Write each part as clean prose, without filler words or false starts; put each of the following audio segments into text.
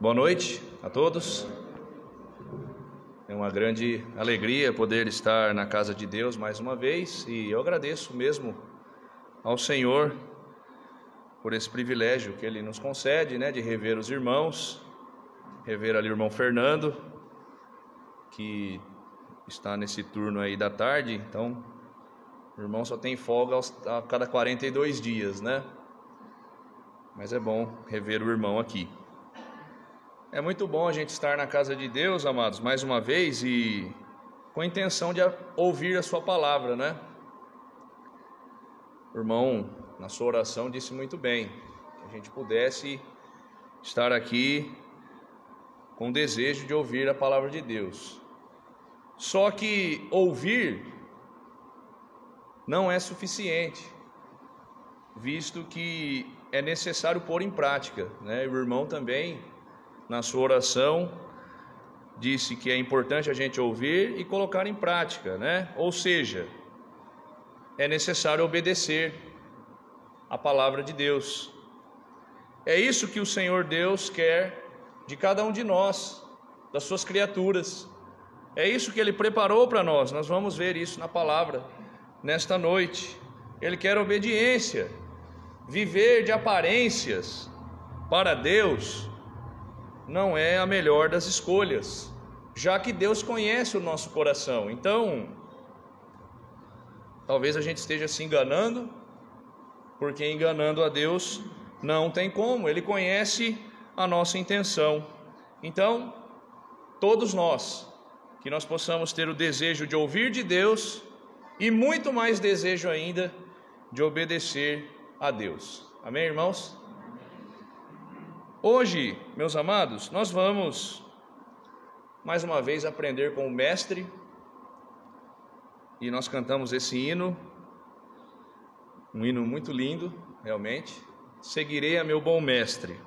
Boa noite a todos. É uma grande alegria poder estar na casa de Deus mais uma vez, e eu agradeço mesmo ao Senhor por esse privilégio que Ele nos concede, de rever os irmãos, rever ali o irmão Fernando, que está nesse turno aí da tarde. Então, o irmão só tem folga a cada 42 dias, Mas é bom rever o irmão aqui. É muito bom a gente estar na casa de Deus, amados, mais uma vez, e com a intenção de ouvir a sua palavra, O irmão, na sua oração, disse muito bem, que a gente pudesse estar aqui com o desejo de ouvir a palavra de Deus. Só que ouvir não é suficiente, visto que é necessário pôr em prática, O irmão também, na sua oração, disse que é importante a gente ouvir e colocar em prática, Ou seja, é necessário obedecer a palavra de Deus. É isso que o Senhor Deus quer de cada um de nós, das suas criaturas. É isso que Ele preparou para nós. Nós vamos ver isso na palavra nesta noite. Ele quer obediência. Viver de aparências para Deus não é a melhor das escolhas, já que Deus conhece o nosso coração. Então, talvez a gente esteja se enganando, porque enganando a Deus não tem como. Ele conhece a nossa intenção. Então, todos nós, que nós possamos ter o desejo de ouvir de Deus e muito mais desejo ainda de obedecer a Deus. Amém, irmãos? Hoje, meus amados, nós vamos mais uma vez aprender com o mestre, e nós cantamos esse hino, um hino muito lindo, realmente. Seguirei a meu bom mestre.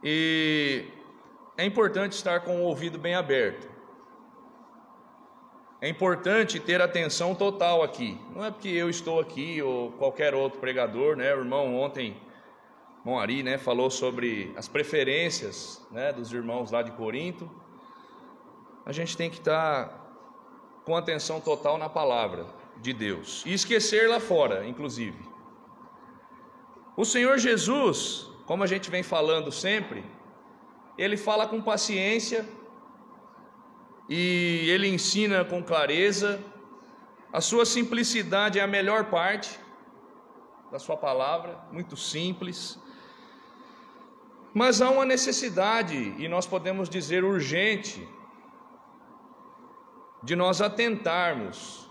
E é importante estar com o ouvido bem aberto. É importante ter atenção total aqui. Não é porque eu estou aqui ou qualquer outro pregador, O irmão ontem, irmão Ari, falou sobre as preferências, dos irmãos lá de Corinto. A gente tem que estar com atenção total na palavra de Deus e esquecer lá fora, inclusive. O Senhor Jesus, como a gente vem falando sempre, Ele fala com paciência e Ele ensina com clareza. A sua simplicidade é a melhor parte da sua palavra, muito simples. Mas há uma necessidade, e nós podemos dizer urgente, de nós atentarmos,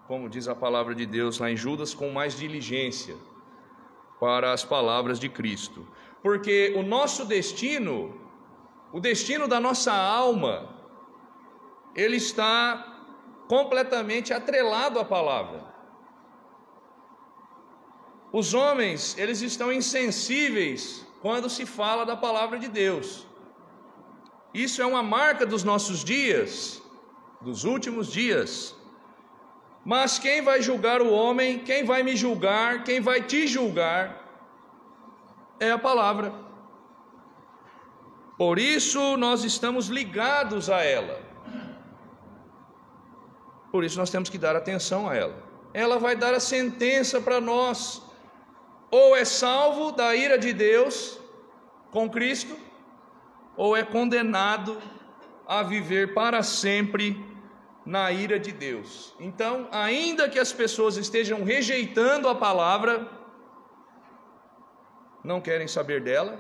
como diz a palavra de Deus lá em Judas, com mais diligência para as palavras de Cristo. Porque o nosso destino, o destino da nossa alma, ele está completamente atrelado à palavra. Os homens, eles estão insensíveis quando se fala da palavra de Deus. Isso é uma marca dos nossos dias, dos últimos dias. Mas quem vai julgar o homem, quem vai me julgar, quem vai te julgar, é a palavra. Por isso nós estamos ligados a ela. Por isso nós temos que dar atenção a ela. Ela vai dar a sentença para nós. Ou é salvo da ira de Deus com Cristo, ou é condenado a viver para sempre na ira de Deus. Então, ainda que as pessoas estejam rejeitando a palavra, não querem saber dela,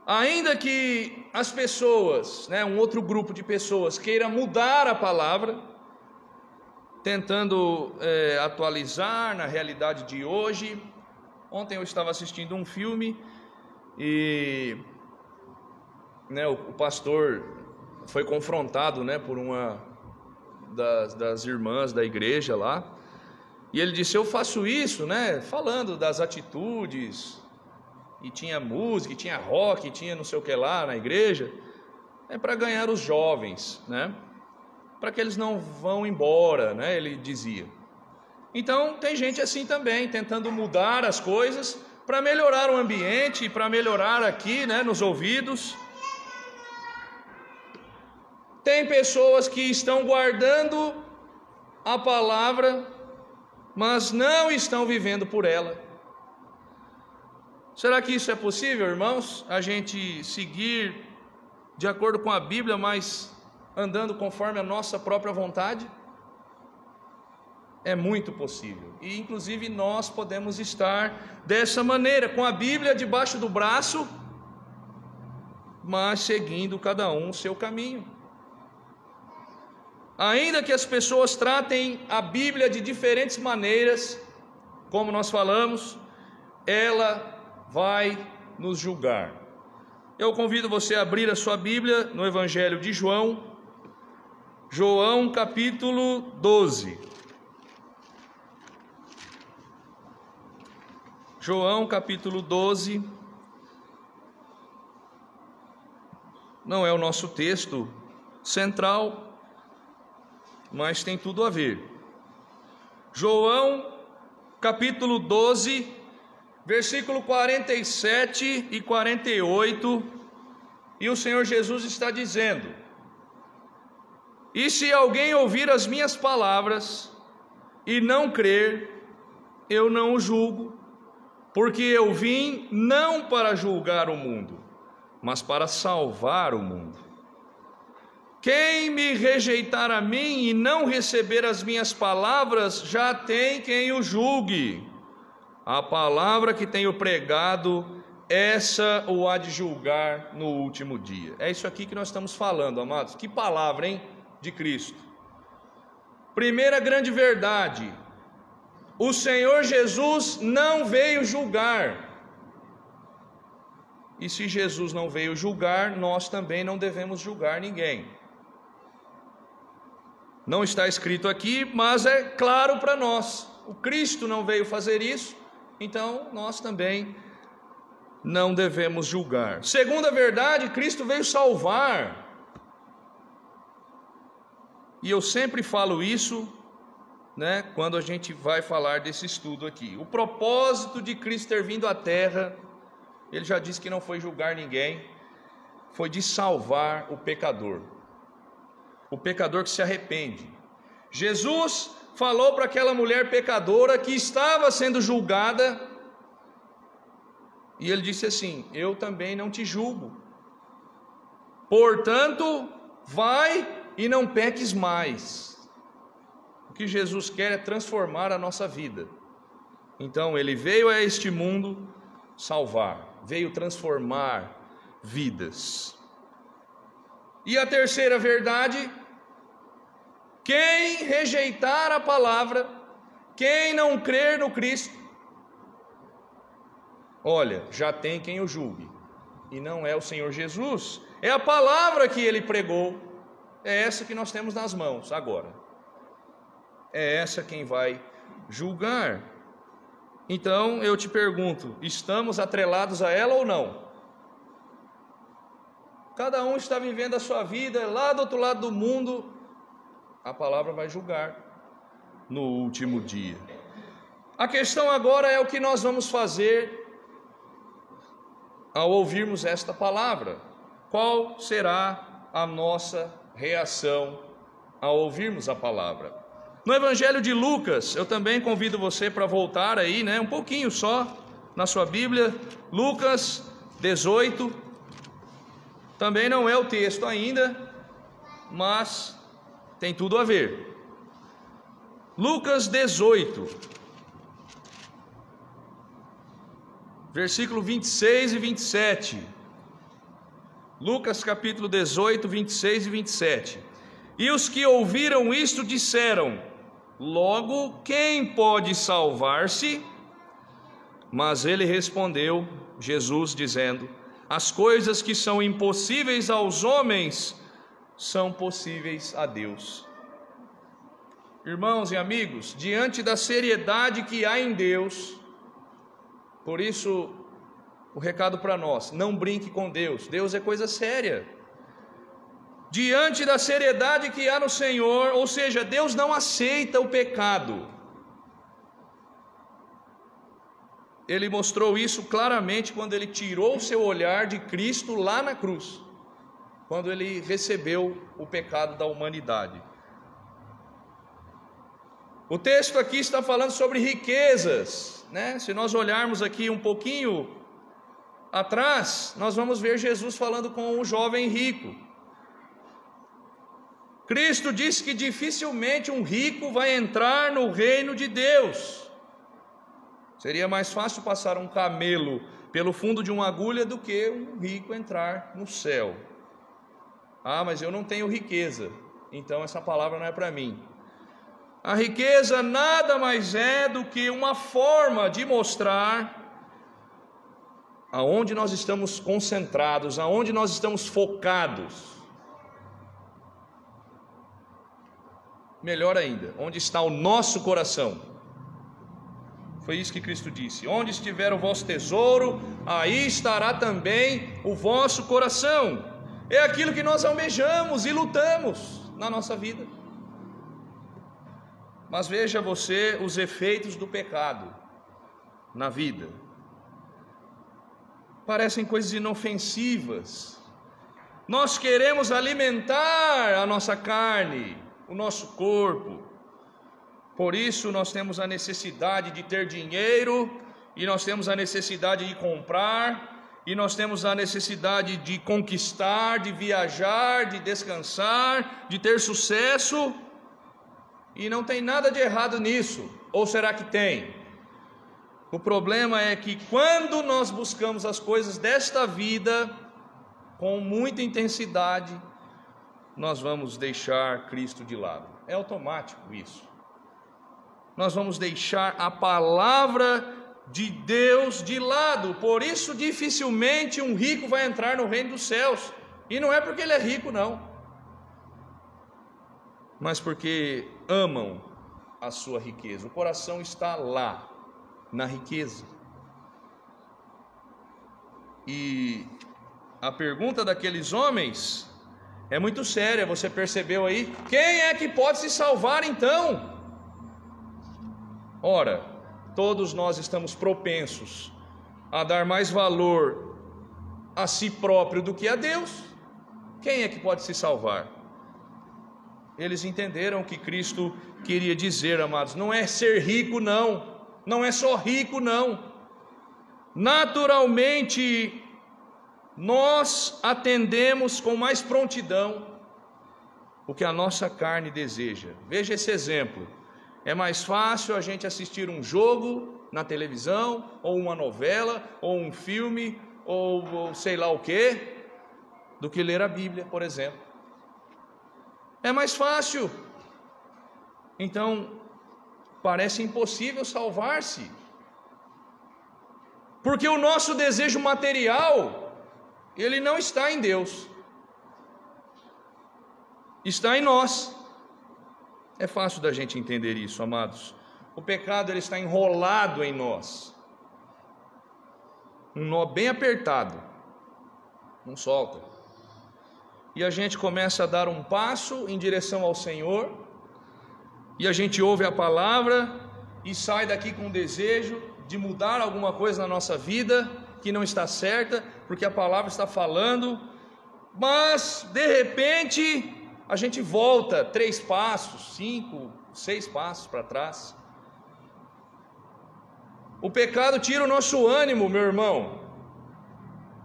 ainda que as pessoas, um outro grupo de pessoas queira mudar a palavra, tentando atualizar na realidade de hoje. Ontem eu estava assistindo um filme e o pastor foi confrontado por uma das irmãs da igreja lá, e ele disse: eu faço isso, falando das atitudes, e tinha música, e tinha rock, e tinha não sei o que lá na igreja, para ganhar os jovens, para que eles não vão embora, ele dizia. Então tem gente assim também, tentando mudar as coisas, para melhorar o ambiente, para melhorar aqui, né, nos ouvidos. Tem pessoas que estão guardando a palavra, mas não estão vivendo por ela. Será que isso é possível, irmãos? A gente seguir de acordo com a Bíblia, mas andando conforme a nossa própria vontade? É muito possível. E inclusive nós podemos estar dessa maneira, com a Bíblia debaixo do braço, mas seguindo cada um o seu caminho. Ainda que as pessoas tratem a Bíblia de diferentes maneiras, como nós falamos, ela vai nos julgar. Eu convido você a abrir a sua Bíblia no Evangelho de João, João capítulo 12. João capítulo 12, não é o nosso texto central, mas tem tudo a ver. João capítulo 12, versículo 47 e 48, e o Senhor Jesus está dizendo: e se alguém ouvir as minhas palavras e não crer, eu não o julgo, porque eu vim não para julgar o mundo, mas para salvar o mundo. Quem me rejeitar a mim e não receber as minhas palavras, já tem quem o julgue. A palavra que tenho pregado, essa o há de julgar no último dia. É isso aqui que nós estamos falando, amados. Que palavra, hein? De Cristo. Primeira grande verdade: o Senhor Jesus não veio julgar. E se Jesus não veio julgar, nós também não devemos julgar ninguém. Não está escrito aqui, mas é claro para nós. O Cristo não veio fazer isso, então nós também não devemos julgar. Segunda verdade, Cristo veio salvar. E eu sempre falo isso, né, quando a gente vai falar desse estudo aqui. O propósito de Cristo ter vindo à terra, ele já disse que não foi julgar ninguém, foi de salvar o pecador que se arrepende. Jesus falou para aquela mulher pecadora que estava sendo julgada, e ele disse assim: eu também não te julgo, portanto, vai e não peques mais. O que Jesus quer é transformar a nossa vida. Então ele veio a este mundo salvar, veio transformar vidas. E a terceira verdade: quem rejeitar a palavra, quem não crer no Cristo, olha, já tem quem o julgue, e não é o Senhor Jesus, é a palavra que ele pregou, é essa que nós temos nas mãos agora, é essa quem vai julgar. Então eu te pergunto, estamos atrelados a ela ou não? Cada um está vivendo a sua vida lá do outro lado do mundo. A palavra vai julgar no último dia. A questão agora é o que nós vamos fazer ao ouvirmos esta palavra. Qual será a nossa reação ao ouvirmos a palavra? No Evangelho de Lucas, eu também convido você para voltar aí, né, um pouquinho só na sua Bíblia. Lucas 18. Também não é o texto ainda, mas tem tudo a ver. Lucas 18, versículo 26 e 27. Lucas capítulo 18, 26 e 27. E os que ouviram isto disseram: logo, quem pode salvar-se? Mas ele respondeu, Jesus, dizendo: as coisas que são impossíveis aos homens são possíveis a Deus. Irmãos e amigos, diante da seriedade que há em Deus, por isso o recado para nós: não brinque com Deus. Deus é coisa séria. Diante da seriedade que há no Senhor, ou seja, Deus não aceita o pecado. ele mostrou isso claramente quando ele tirou o seu olhar de Cristo lá na cruz, quando ele recebeu o pecado da humanidade. O texto aqui está falando sobre riquezas, né? Se nós olharmos aqui um pouquinho atrás, nós vamos ver Jesus falando com um jovem rico. Cristo disse que dificilmente um rico vai entrar no reino de Deus. Seria mais fácil passar um camelo pelo fundo de uma agulha do que um rico entrar no céu. Ah, mas eu não tenho riqueza, então essa palavra não é para mim. A riqueza nada mais é do que uma forma de mostrar aonde nós estamos concentrados, aonde nós estamos focados. Melhor ainda, onde está o nosso coração. Foi isso que Cristo disse: onde estiver o vosso tesouro, aí estará também o vosso coração. É aquilo que nós almejamos e lutamos na nossa vida. Mas veja você os efeitos do pecado na vida. Parecem coisas inofensivas. Nós queremos alimentar a nossa carne, o nosso corpo. Por isso nós temos a necessidade de ter dinheiro, e nós temos a necessidade de comprar, e nós temos a necessidade de conquistar, de viajar, de descansar, de ter sucesso. E não tem nada de errado nisso, ou será que tem? O problema é que quando nós buscamos as coisas desta vida com muita intensidade, nós vamos deixar Cristo de lado. É automático isso. Nós vamos deixar a palavra de Deus de lado. Por isso dificilmente um rico vai entrar no reino dos céus. E não é porque ele é rico, não, mas porque amam a sua riqueza. O coração está lá, na riqueza. E a pergunta daqueles homens é muito séria, você percebeu aí? Quem é que pode se salvar então? Ora, todos nós estamos propensos a dar mais valor a si próprio do que a Deus. Quem é que pode se salvar? Eles entenderam o que Cristo queria dizer, amados. Não é ser rico, não. Não é só rico, não. Naturalmente, nós atendemos com mais prontidão o que a nossa carne deseja. Veja esse exemplo. É mais fácil a gente assistir um jogo na televisão, ou uma novela, ou um filme, ou sei lá o quê, do que ler a Bíblia, por exemplo. É mais fácil. Então, parece impossível salvar-se, porque o nosso desejo material, ele não está em Deus, está em nós. É fácil da gente entender isso, amados. O pecado, ele está enrolado em nós, um nó bem apertado, não solta. E a gente começa a dar um passo em direção ao Senhor, e a gente ouve a palavra e sai daqui com o desejo de mudar alguma coisa na nossa vida que não está certa, porque a palavra está falando, mas de repente a gente volta 3 passos, 5, 6 passos para trás. O pecado tira o nosso ânimo, meu irmão.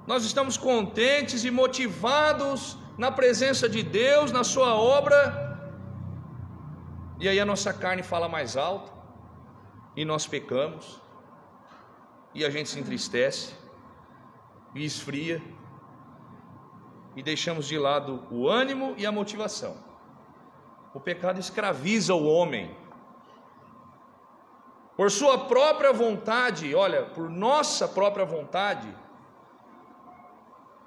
Nós estamos contentes e motivados na presença de Deus, na sua obra, e aí a nossa carne fala mais alto, e nós pecamos, e a gente se entristece, e esfria, e deixamos de lado o ânimo e a motivação. O pecado escraviza o homem, por sua própria vontade. Olha, por nossa própria vontade,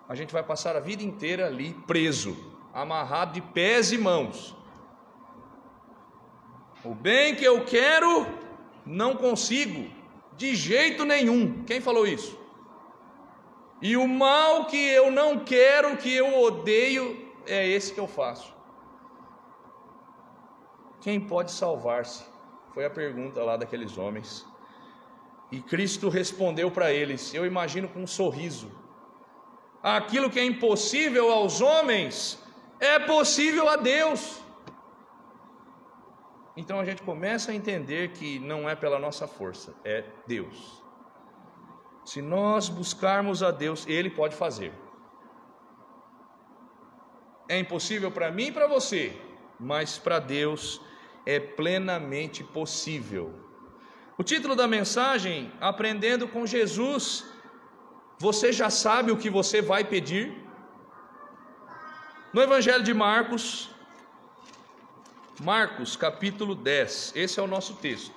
a gente vai passar a vida inteira ali preso, amarrado de pés e mãos. O bem que eu quero, não consigo, de jeito nenhum. Quem falou isso? E o mal que eu não quero, que eu odeio, é esse que eu faço. Quem pode salvar-se? Foi a pergunta lá daqueles homens. E Cristo respondeu para eles, eu imagino com um sorriso: aquilo que é impossível aos homens é possível a Deus. Então a gente começa a entender que não é pela nossa força, é Deus. Se nós buscarmos a Deus, Ele pode fazer. É impossível para mim e para você, mas para Deus é plenamente possível. O título da mensagem, Aprendendo com Jesus. Você já sabe o que você vai pedir? No Evangelho de Marcos, capítulo 10, esse é o nosso texto.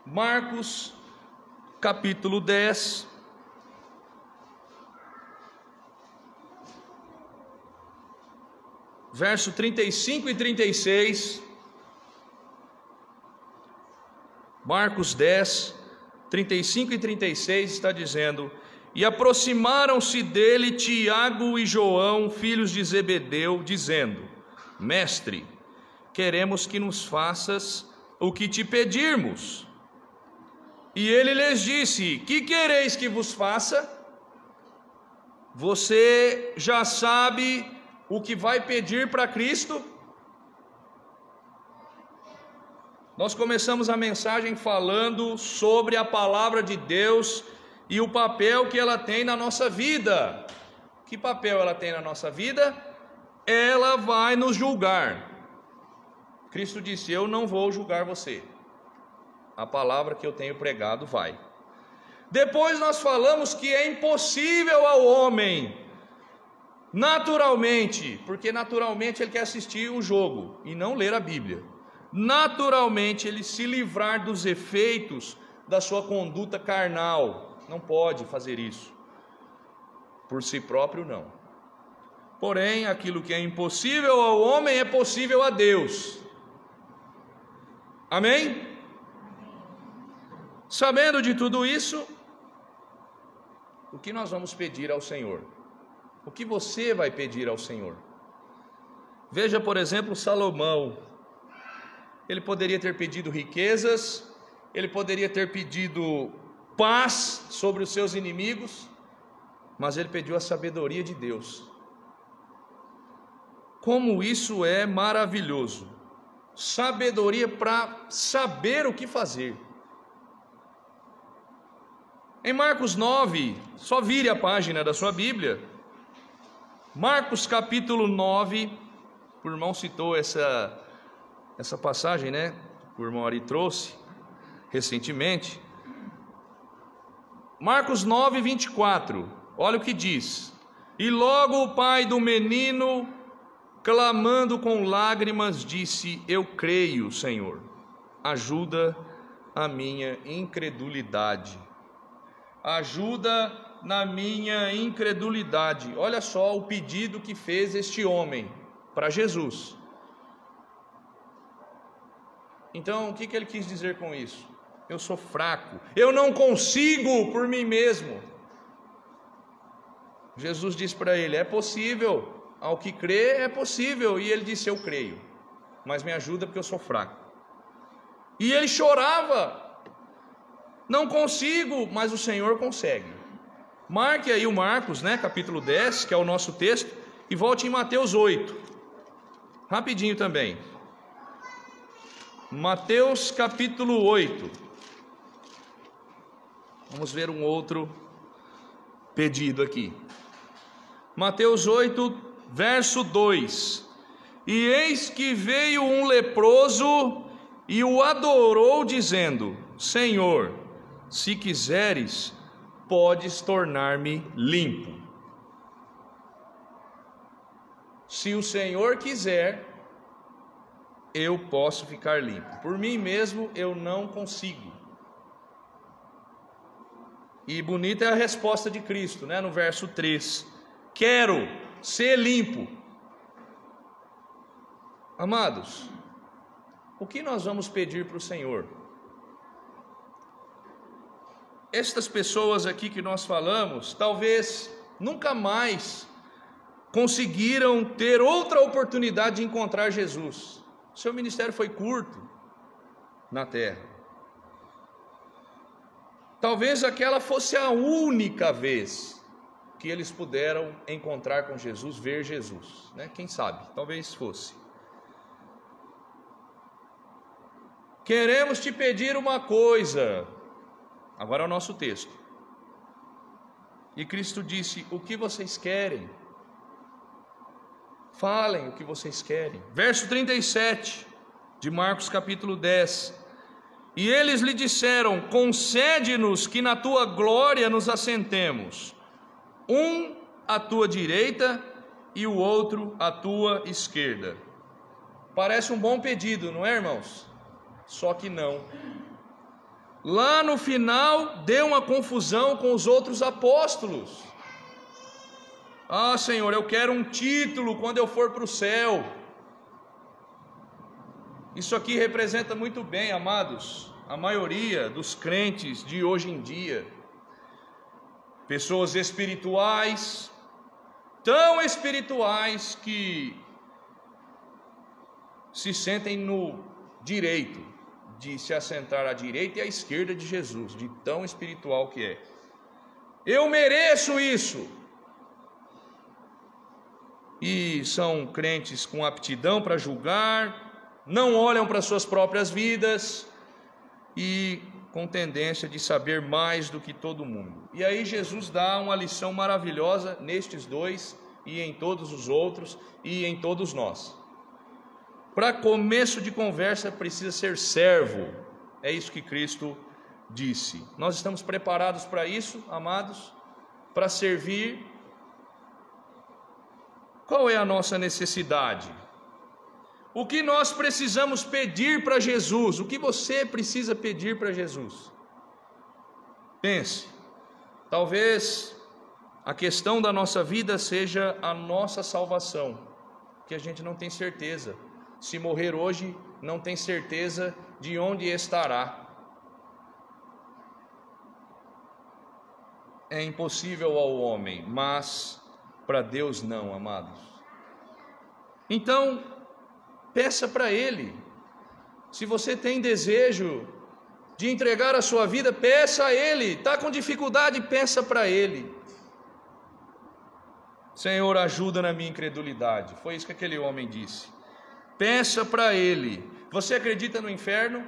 Marcos, capítulo 10, verso 35 e 36. Marcos 10, 35 e 36 está dizendo: e aproximaram-se dele Tiago e João, filhos de Zebedeu, dizendo: Mestre, queremos que nos faças o que te pedirmos. E ele lhes disse: que quereis que vos faça? Você já sabe o que vai pedir para Cristo? Nós começamos a mensagem falando sobre a palavra de Deus e o papel que ela tem na nossa vida. Que papel ela tem na nossa vida? Ela vai nos julgar. Cristo disse: eu não vou julgar você. A palavra que eu tenho pregado vai. Depois nós falamos que é impossível ao homem, naturalmente, porque naturalmente ele quer assistir o jogo e não ler a Bíblia. Naturalmente ele se livrar dos efeitos da sua conduta carnal. Não pode fazer isso. Por si próprio não. Porém, aquilo que é impossível ao homem é possível a Deus. Amém? Sabendo de tudo isso, o que nós vamos pedir ao Senhor? O que você vai pedir ao Senhor? Veja, por exemplo, Salomão. Ele poderia ter pedido riquezas, ele poderia ter pedido paz sobre os seus inimigos, mas ele pediu a sabedoria de Deus. Como isso é maravilhoso! Sabedoria para saber o que fazer. Em Marcos 9, só vire a página da sua Bíblia. Marcos capítulo 9, o irmão citou essa passagem, né? O irmão Ari trouxe recentemente. Marcos 9, 24, olha o que diz: e logo o pai do menino, clamando com lágrimas, disse: eu creio, Senhor, ajuda a minha incredulidade. Ajuda na minha incredulidade. Olha só o pedido que fez este homem para Jesus. Então, o que ele quis dizer com isso? Eu sou fraco, eu não consigo por mim mesmo. Jesus disse para ele: é possível, ao que crê é possível. E ele disse: eu creio, mas me ajuda porque eu sou fraco. E ele chorava: não consigo, mas o Senhor consegue. Marque aí o Marcos, né, capítulo 10, que é o nosso texto, e volte em Mateus 8, rapidinho também. Mateus capítulo 8. Vamos ver um outro pedido aqui. Mateus 8, verso 2. E eis que veio um leproso e o adorou, dizendo: Senhor, se quiseres, podes tornar-me limpo. Se o Senhor quiser, eu posso ficar limpo. Por mim mesmo eu não consigo. E bonita é a resposta de Cristo, né? No verso 3: quero ser limpo. Amados, o que nós vamos pedir para o Senhor? Estas pessoas aqui que nós falamos, talvez nunca mais conseguiram ter outra oportunidade de encontrar Jesus. Seu ministério foi curto na terra. Talvez aquela fosse a única vez que eles puderam encontrar com Jesus, ver Jesus, né? Quem sabe, talvez fosse. Queremos te pedir uma coisa. Agora é o nosso texto. E Cristo disse: o que vocês querem? Falem o que vocês querem. Verso 37 de Marcos capítulo 10. E eles lhe disseram: concede-nos que na tua glória nos assentemos, um à tua direita e o outro à tua esquerda. Parece um bom pedido, não é, irmãos? Só que não. Lá no final deu uma confusão com os outros apóstolos. Ah, Senhor, eu quero um título quando eu for para o céu. Isso aqui representa muito bem, amados, a maioria dos crentes de hoje em dia. Pessoas espirituais, tão espirituais que se sentem no direito de se assentar à direita e à esquerda de Jesus, de tão espiritual que é. Eu mereço isso. E são crentes com aptidão para julgar, não olham para suas próprias vidas e com tendência de saber mais do que todo mundo. E aí Jesus dá uma lição maravilhosa nestes dois e em todos os outros e em todos nós. Para começo de conversa precisa ser servo. É isso que Cristo disse. Nós estamos preparados para isso, amados? Para servir? Qual é a nossa necessidade? O que nós precisamos pedir para Jesus? O que você precisa pedir para Jesus? Pense. Talvez a questão da nossa vida seja a nossa salvação, que a gente não tem certeza. Se morrer hoje, não tem certeza de onde estará. É impossível ao homem, mas para Deus não, amados. Então, peça para Ele. Se você tem desejo de entregar a sua vida, peça a Ele. Está com dificuldade, peça para Ele. Senhor, ajuda na minha incredulidade. Foi isso que aquele homem disse. Peça para Ele. Você acredita no inferno?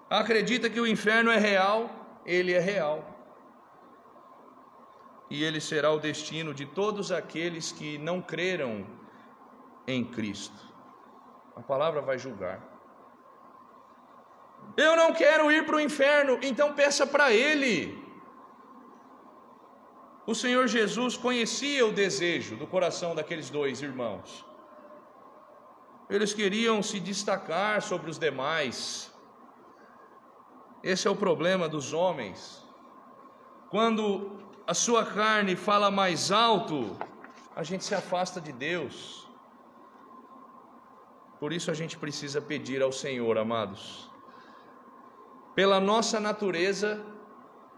Acredita que o inferno é real? Ele é real. E ele será o destino de todos aqueles que não creram em Cristo. A palavra vai julgar. Eu não quero ir para o inferno, então peça para Ele. O Senhor Jesus conhecia o desejo do coração daqueles dois irmãos. Eles queriam se destacar sobre os demais. Esse é o problema dos homens. Quando a sua carne fala mais alto, a gente se afasta de Deus. Por isso a gente precisa pedir ao Senhor, amados. Pela nossa natureza,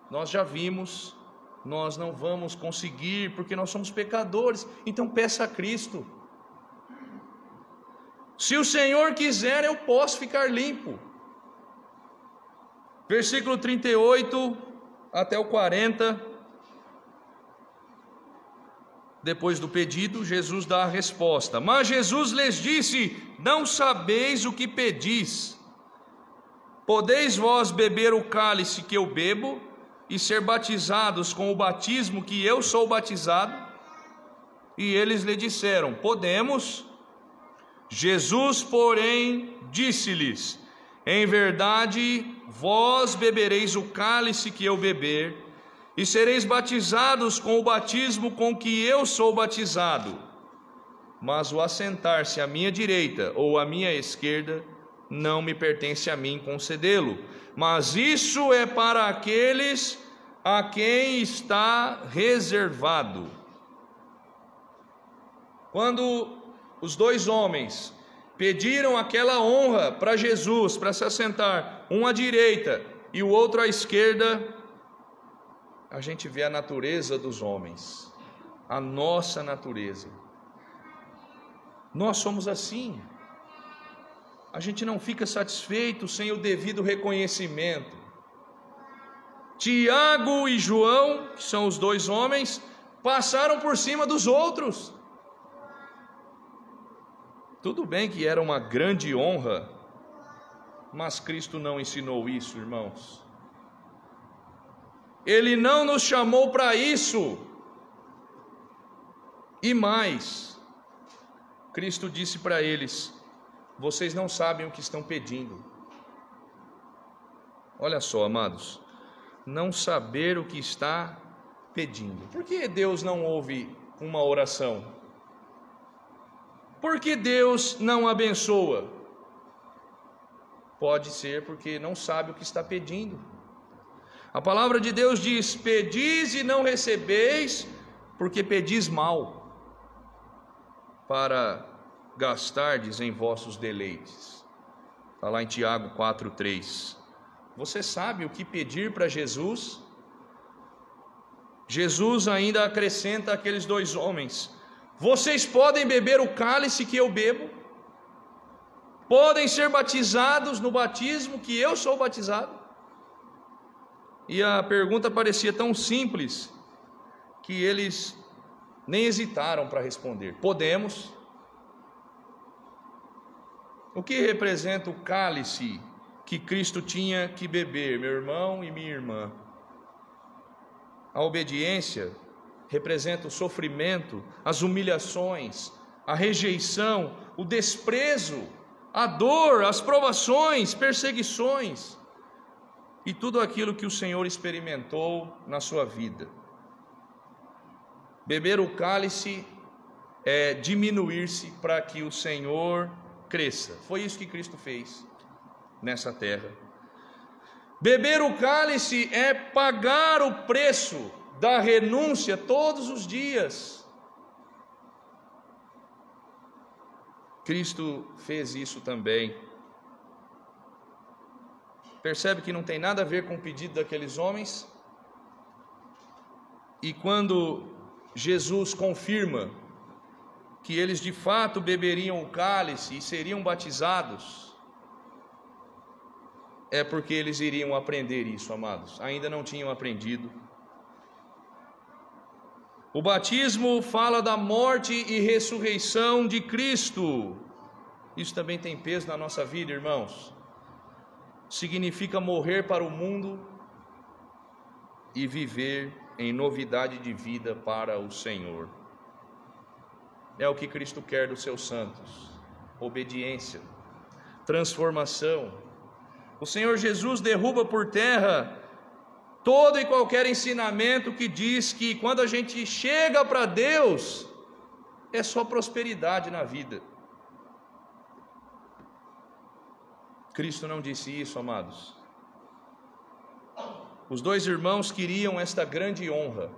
nós já vimos, nós não vamos conseguir, porque nós somos pecadores. Então peça a Cristo. Se o Senhor quiser, eu posso ficar limpo. Versículo 38 até o 40. Depois do pedido, Jesus dá a resposta. Mas Jesus lhes disse: não sabeis o que pedis. Podeis vós beber o cálice que eu bebo e ser batizados com o batismo que eu sou batizado? E eles lhe disseram: podemos. Jesus, porém, disse-lhes: em verdade, vós bebereis o cálice que eu beber, e sereis batizados com o batismo com que eu sou batizado. Mas o assentar-se à minha direita ou à minha esquerda, não me pertence a mim concedê-lo, mas isso é para aqueles a quem está reservado. Quando os dois homens pediram aquela honra para Jesus, para se assentar, um à direita e o outro à esquerda, a gente vê a natureza dos homens, a nossa natureza. Nós somos assim. A gente não fica satisfeito sem o devido reconhecimento. Tiago e João, que são os dois homens, passaram por cima dos outros. Tudo bem que era uma grande honra, mas Cristo não ensinou isso, irmãos. Ele não nos chamou para isso. E mais, Cristo disse para eles: vocês não sabem o que estão pedindo. Olha só, amados, não saber o que está pedindo. Por que Deus não ouve uma oração? Por que Deus não abençoa? Pode ser porque não sabe o que está pedindo. A palavra de Deus diz: pedis e não recebeis, porque pedis mal, para gastardes em vossos deleites. Está lá em Tiago 4:3. Você sabe o que pedir para Jesus? Jesus ainda acrescenta àqueles dois homens: vocês podem beber o cálice que eu bebo? Podem ser batizados no batismo que eu sou batizado? E a pergunta parecia tão simples que eles nem hesitaram para responder: podemos. O que representa o cálice que Cristo tinha que beber, meu irmão e minha irmã? A obediência representa o sofrimento, as humilhações, a rejeição, o desprezo, a dor, as provações, perseguições e tudo aquilo que o Senhor experimentou na sua vida. Beber o cálice é diminuir-se para que o Senhor cresça. Foi isso que Cristo fez nessa terra. Beber o cálice é pagar o preço da renúncia todos os dias. Cristo fez isso também. Percebe que não tem nada a ver com o pedido daqueles homens? E quando Jesus confirma que eles de fato beberiam o cálice e seriam batizados, é porque eles iriam aprender isso, amados. Ainda não tinham aprendido. O batismo fala da morte e ressurreição de Cristo. Isso também tem peso na nossa vida, irmãos. Significa morrer para o mundo e viver em novidade de vida para o Senhor. É o que Cristo quer dos seus santos: obediência, transformação. O Senhor Jesus derruba por terra todo e qualquer ensinamento que diz que quando a gente chega para Deus é só prosperidade na vida. Cristo não disse isso, amados. Os dois irmãos queriam esta grande honra,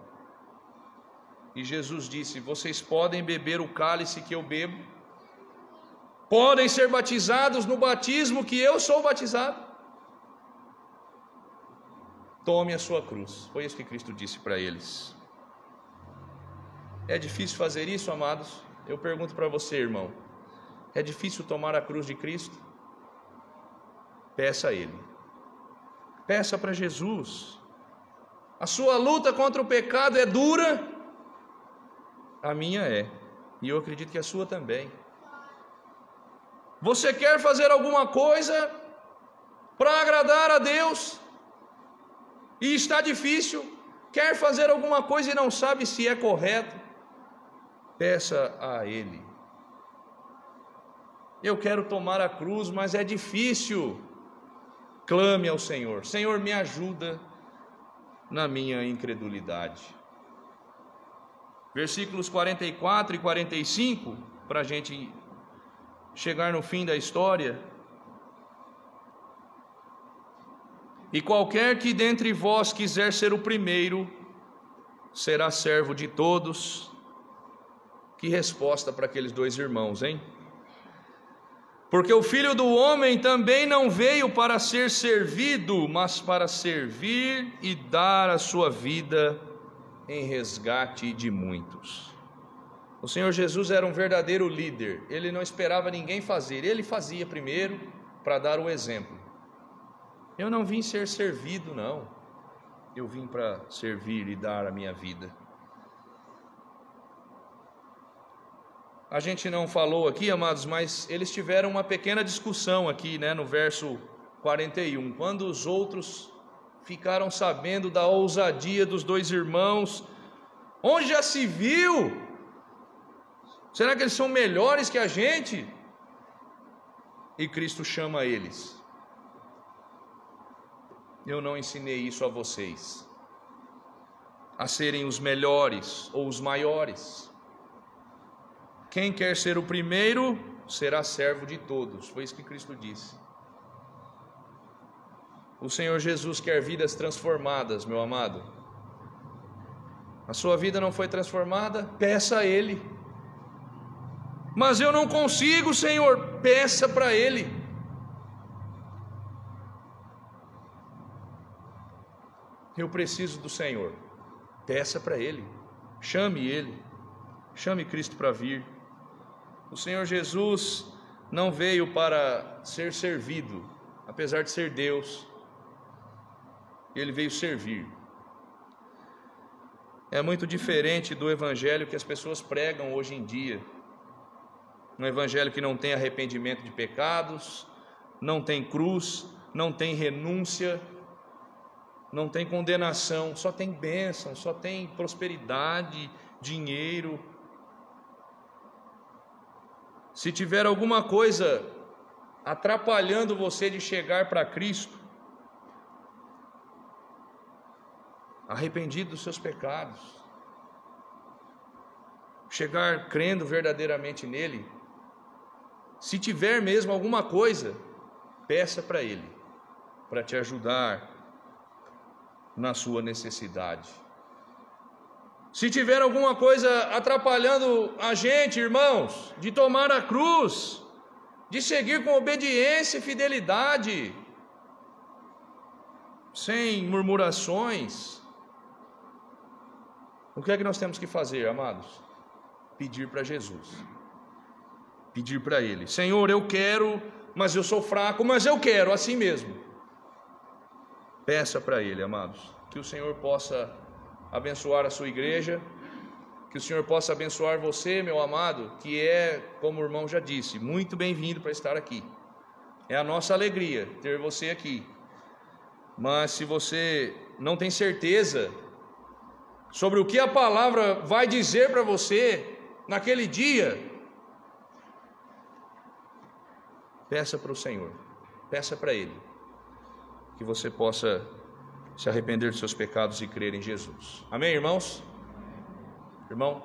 e Jesus disse: vocês podem beber o cálice que eu bebo, podem ser batizados no batismo que eu sou batizado. Tome a sua cruz. Foi isso que Cristo disse para eles. É difícil fazer isso, amados? Eu pergunto para você, irmão: é difícil tomar a cruz de Cristo? Peça a Ele, peça para Jesus. A sua luta contra o pecado é dura? A minha é, e eu acredito que a sua também. Você quer fazer alguma coisa para agradar a Deus e está difícil? Quer fazer alguma coisa e não sabe se é correto? Peça a Ele. Eu quero tomar a cruz, mas é difícil. Clame ao Senhor: Senhor, me ajuda na minha incredulidade. Versículos 44 e 45, para a gente chegar no fim da história. E qualquer que dentre vós quiser ser o primeiro, será servo de todos. Que resposta para aqueles dois irmãos, hein? Porque o Filho do Homem também não veio para ser servido, mas para servir e dar a sua vida em resgate de muitos. O Senhor Jesus era um verdadeiro líder. Ele não esperava ninguém fazer, ele fazia primeiro para dar o exemplo. Eu não vim ser servido, não. eu vim para servir e dar a minha vida. A gente não falou aqui, amados, mas eles tiveram uma pequena discussão aqui, no verso 41. Quando os outros ficaram sabendo da ousadia dos dois irmãos, onde já se viu? Será que eles são melhores que a gente? E Cristo chama eles. Eu não ensinei isso a vocês, a serem os melhores ou os maiores. Quem quer ser o primeiro, será servo de todos. Foi isso que Cristo disse. O Senhor Jesus quer vidas transformadas, meu amado. A sua vida não foi transformada? Peça a Ele. Mas eu não consigo, Senhor. Peça para Ele. Eu preciso do Senhor. Peça para Ele. Chame Ele. Chame Cristo para vir. O Senhor Jesus não veio para ser servido, apesar de ser Deus. Ele veio servir. É muito diferente do evangelho que as pessoas pregam hoje em dia. Um evangelho que não tem arrependimento de pecados, não tem cruz, não tem renúncia, não tem condenação, só tem bênção, só tem prosperidade, dinheiro. Se tiver alguma coisa atrapalhando você de chegar para Cristo, arrependido dos seus pecados, chegar crendo verdadeiramente nele, se tiver mesmo alguma coisa, peça para Ele, para te ajudar na sua necessidade. Se tiver alguma coisa atrapalhando a gente, irmãos, de tomar a cruz, de seguir com obediência e fidelidade, sem murmurações, o que é que nós temos que fazer, amados? Pedir para Jesus, pedir para Ele: Senhor, eu quero, mas eu sou fraco, mas eu quero assim mesmo. Peça para Ele, amados, que o Senhor possa abençoar a sua igreja, que o Senhor possa abençoar você, meu amado, que é, como o irmão já disse, muito bem-vindo para estar aqui. É a nossa alegria ter você aqui. Mas se você não tem certeza sobre o que a palavra vai dizer para você naquele dia, peça para o Senhor, peça para Ele, que você possa se arrepender dos seus pecados e crer em Jesus. Amém, irmãos? Irmão?